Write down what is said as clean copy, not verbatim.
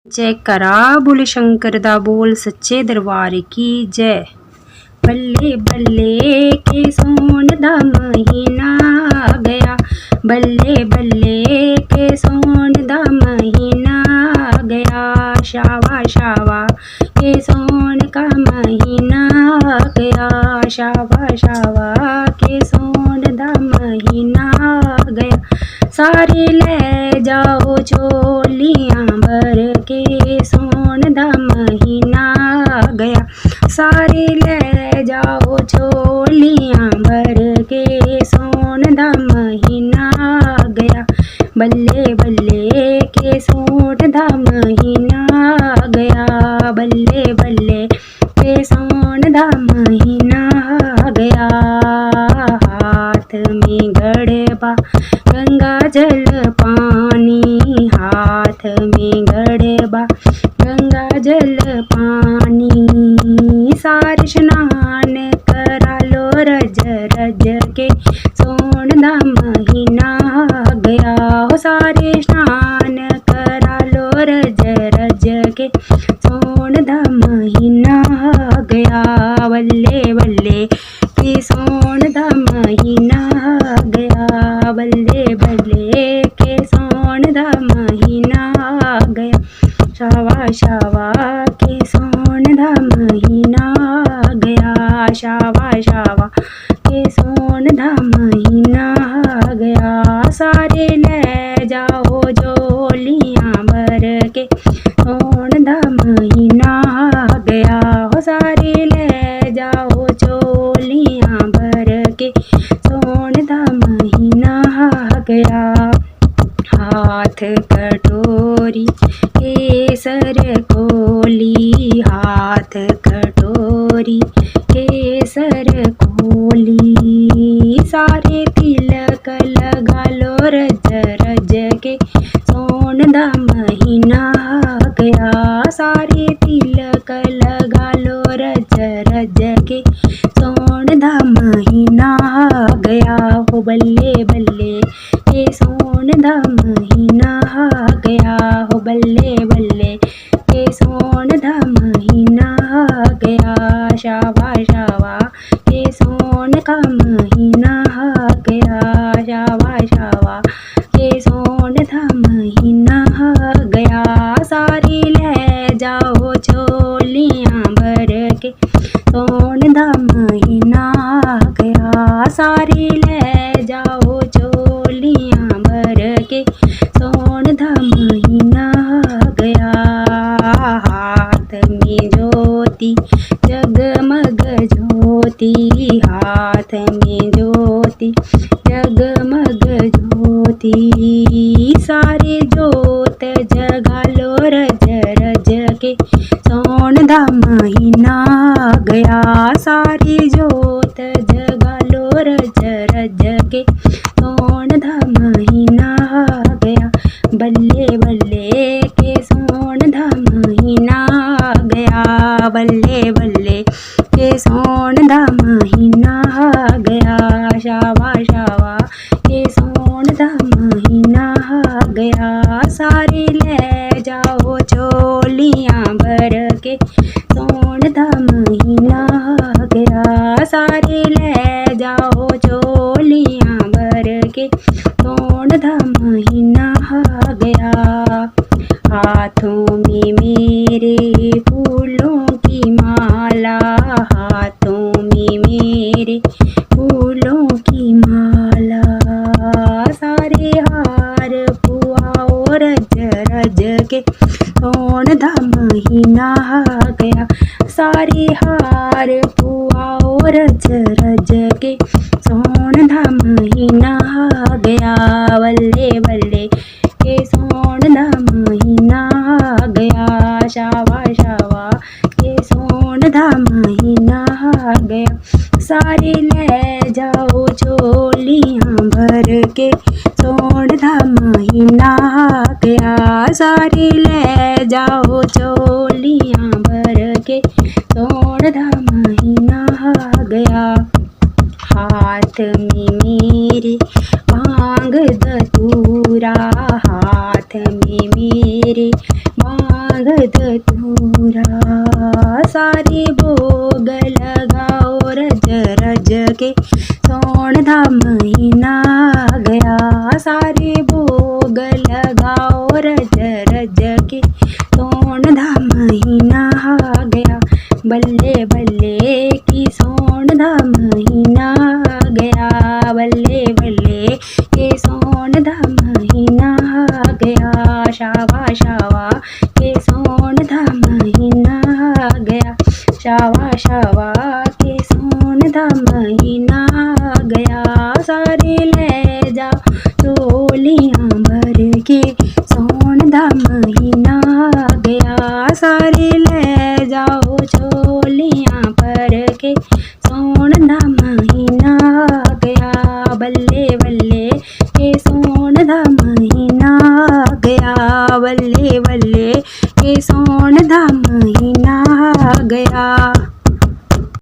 जय करा बोले शंकर दा बोल सच्चे दरबार की जय। बल्ले बल्ले के सोन दा महीना आ गया, बल्ले बल्ले के सोन दा महीना आ गया। शावा शावा के सोन का महीना आ गया, शावा शावा के सोन दा महीना आ गया। सारे ले जाओ चोलियां भर के सोन दा महीना आ गया, सारे ले जाओ चोलियां भर के सोन दा महीना आ गया। बल्ले बल्ले के सोन दा महीना आ गया, बल्ले बल्ले के सोन दा महीना आ गया। हाथ में गड़बा गंगा जल पानी, हाथ में गड़बा गंगा जल पानी। सारे स्नान करा लो रज रज के सोन दा महीना आ गया, हो सारे स्नान करा लो रज रज के सोन दा महीना आ गया। बल्ले बल्ले के सोन दा महीना आ गया, बल्ले बल्ले के सोन दा महीना आ गया। शावा शावा के सोन दा महीना आ गया, शावा शावा के सोन दा महीना आ गया। सारे ले जाओ झोलियां भर के सोन दा महीना आ गया, हो सारे ले जाओ झोलियां भर के सोन दा महीना आ गया। हाथ कटोरी केसर कोली, हाथ कटोरी केसर कोली। सारे तिलक लगा लो रज रज के सोन दा महीना आ गया, सारे तिलक लगा लो रज रज के सोन दा महीना आ गया। हो बल्ले बल्ले के सोन दा महीना आ गया, हो बल्ले बल्ले के सोन दा महीना आ गया। शावा शावा के सोन का महीना आ गया, शावा शावा के सोन दा महीना आ गया। सारी ले जाओ चोलियां भर के सोन दा महीना आ गया, सारी ले जाओ चोलियां भर के सोन दा महीना आ गया। हाथ में ज्योति जगमग ज्योति, हाथ में ज्योति जगमग ज्योति। सारे ज्योत जगा लो रज रज के सोन दा महीना आ गया, सारी ज्योत जगा लो रज रज के सोन दा महीना आ गया। बल्ले बल्ले के सोन दा महीना आ गया, बल्ले बल्ले के सोन दा महीना आ गया। शावा शावा के सोन दा महीना आ गया। सारे ले जाओ चोलियां भर के सोन दा महीना आ गया, सारे ले जाओ चोलियां भर के सोन दा महीना आ गया। हाथों में मेरे फूलों की माला, हाथों में मेरे फूलों की माला। सारे हार पुआओ रज रज के सोन दा महीना आ गया, सारे हार पुआओ रज रज के सोन दा महीना आ गया। बल्ले बल्ले के सोन दा महीना आ गया, शावा शावा के सोन दा महीना आ गया। सारे ले जाओ चोलियां भर के सोन दा महीना आ गया, सारे ले जाओ चोलियां भर के सोन दा महीना आ गया। हाथ में मेरे भांग धतूरा, हाथ में मेरे भांग धतूरा सारे भोग लगाओ रज रज के सोन दा महीना आ गया सारे भोग लगाओ रज रज के सोन दा महीना आ गया बल्ले बल्ले की सोन दा महीना आ गया बल्ले बल्ले के सोन दा महीना आ गया शावा शावा के सोन दा महीना आ गया शावा शावा के सोन दा महीना आ गया सारे ले जाओ चोलियां भर के सोन दा महीना आ गया सारे ले जाओ चोलियां भर के सोन दा महीना आ गया बल्ले बल्ले के सोन दा महीना आ गया बल्ले बल्ले के सोन दा महीना आ गया।